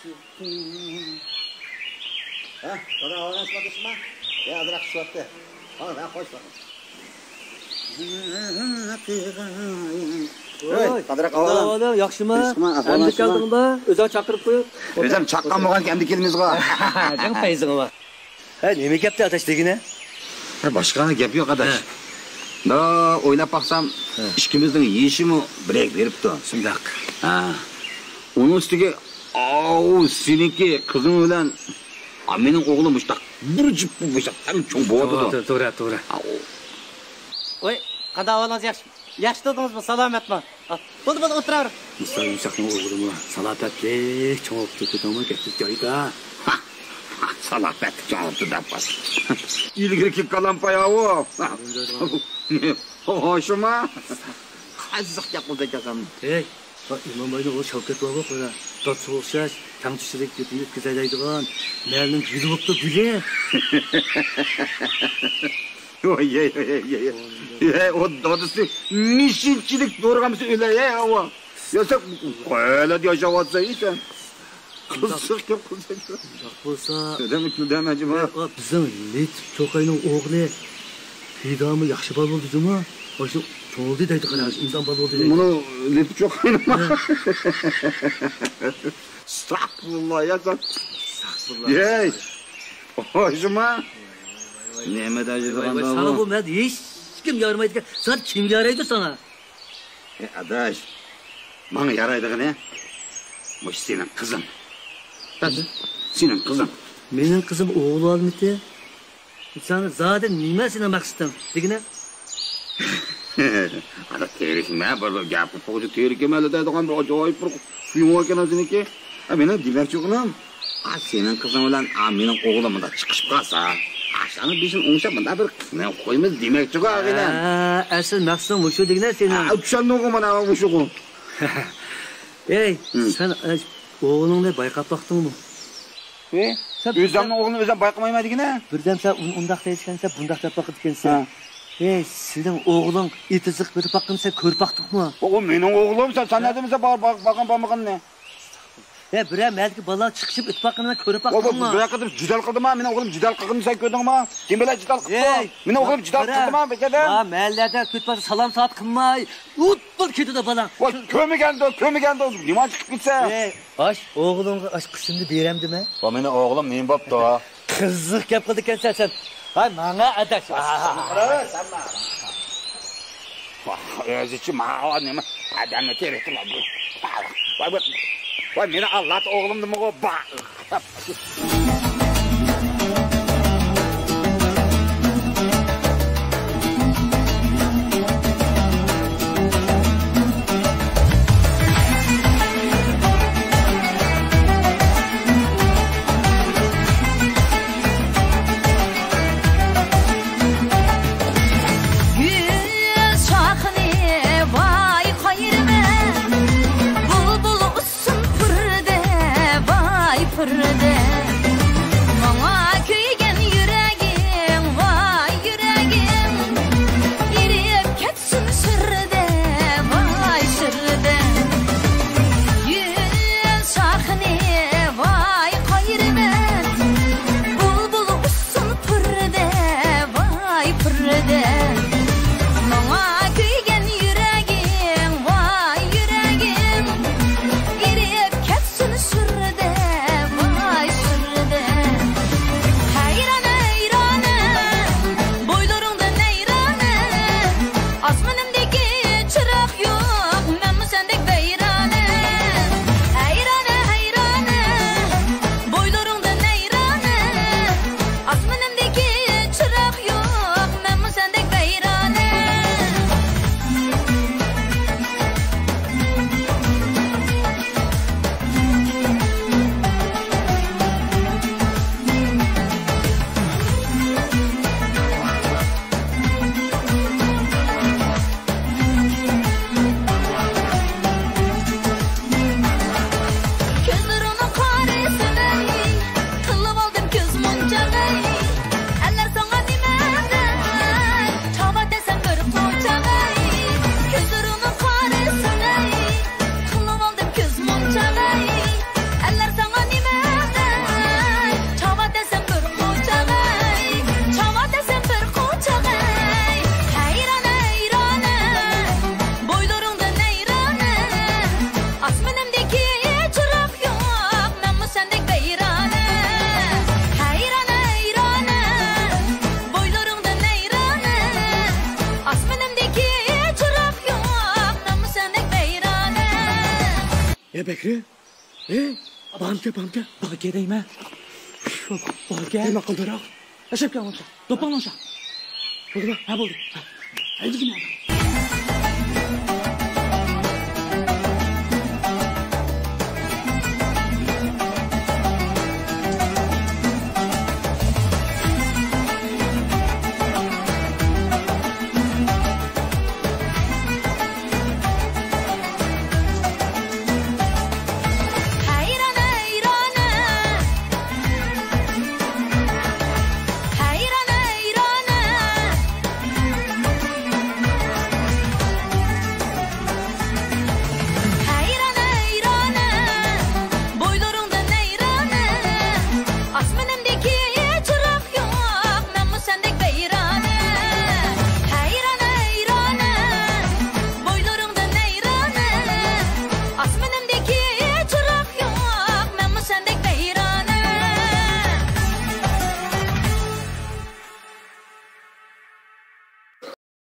Ha, sana oynatmadın mı? Ya bırak şu vakti. Al ben koş bak. Oy, qadrak avalam. Yaxshimi? Endi keldingmi? O'zing chaqirib qo'yib. O'zim chaqqan bo'lgan endi kelmizga. Jang payzingmi? Ha, nima gapdi atash degini? Boshqa gap yo'q adash. Da o'ylab baxsam, ikkimizning yeyishimi brek beribdi. Shundoq. Ha. Uning ustiga seniki qizing bilan mening o'g'lim mushtaq bir jip bo'lsa ham cho'ng bo'ladi. To'g'ri. Voy, qadavolingiz yaxshi. Yaxshi dedingizmi? Salomatmi? Bo'ldi, o'tirar. Mustafa Yusufning o'g'limi salomatlik cho'ng ketdimi? Ketib joyda. Salamet çoğaltı da bas. İlgirki kalan payağı. Hoşuma. Hazık yapıldı kazan. Hey, İmamoğlu o Şevket baba koyla. Tatsı olsa, tanışırık götürüp güzeldeydiğin. Merlin gülü boktu güle. O dadısı mişilçilik doğruğamızı öyle ya. Yoksa öyle yaşavatsa iyisen. Kızık yok. Bo'lsa, Ödem acaba. Bizim Letip Cho'qayning o'g'li Fidomi yaxshi bol bo'ldimi? O'sha cho'ldi deydi qarang, inson bol bo'ldi. Bunu Letip Cho'qayning. Estağfurullah ya sen. Yey. Hoşuma. Neme de acaba. Sana bu med hiç kim yarmaydı ki? Sen kim yaraydı sana? Adaş. Bana yaraydı ne? Bu senin kızın. Senin kızın. Benim kızım oğlu almıştı. Sana zaten nimesine maksatım. Degine? Ada terikme, böyle yapı poğaça terikmeli de doğan bir acayip bir film varken seninki. Benim demek çoğunum. Senin kızın olan benim oğlumun da çıkış kalsa. Aşağının beşin onuşa bunda bir ne koyumuz demek çoğu ağıyla. Asıl maksatım şu degine senin. Uçan ne okuman ağabey şu. Hey, sen oğlunu bayqab baktın mı? Özümün oğlunu özüm bayqamayma degine. Birden sen undaq deyişkense bundaq dep bakıp dikensen. Hey, sizin oğlun itizik bir bakınsa kör baktık mı? O benim oğlum sen ne demese bakın bakın ne? He, birem belki bala çıkışıp it bakınına körüp baktın mı? Bırak kıdım cidal kıldım ha, benim oğlum cidal kıldım sen gördün mü? Kim böyle cidal kıldı? Benim oğlum cidal kıldım ha, bekledin. Ha, mahallede kötü bası salam saat kılmay. Uttur kötü de falan. Kömü geldi, liman çıkıp gitse. Hey, oğlum aş kısımda berem deme. O benim oğlum neyim babdı o? Kızlık yapmadı kendisi sen. Hay bana adaş. Özüçü mağa ne mi? Adamı terikti lan bu. Vay beni Allah oğlum demek o bak. Pırde Bekri? Bamke. Baka deyme. Baka. Nima qildiroq? Aşağı kalmışa. Topan aşağı. Bo'ldi. Ha buldu. Haydi gine.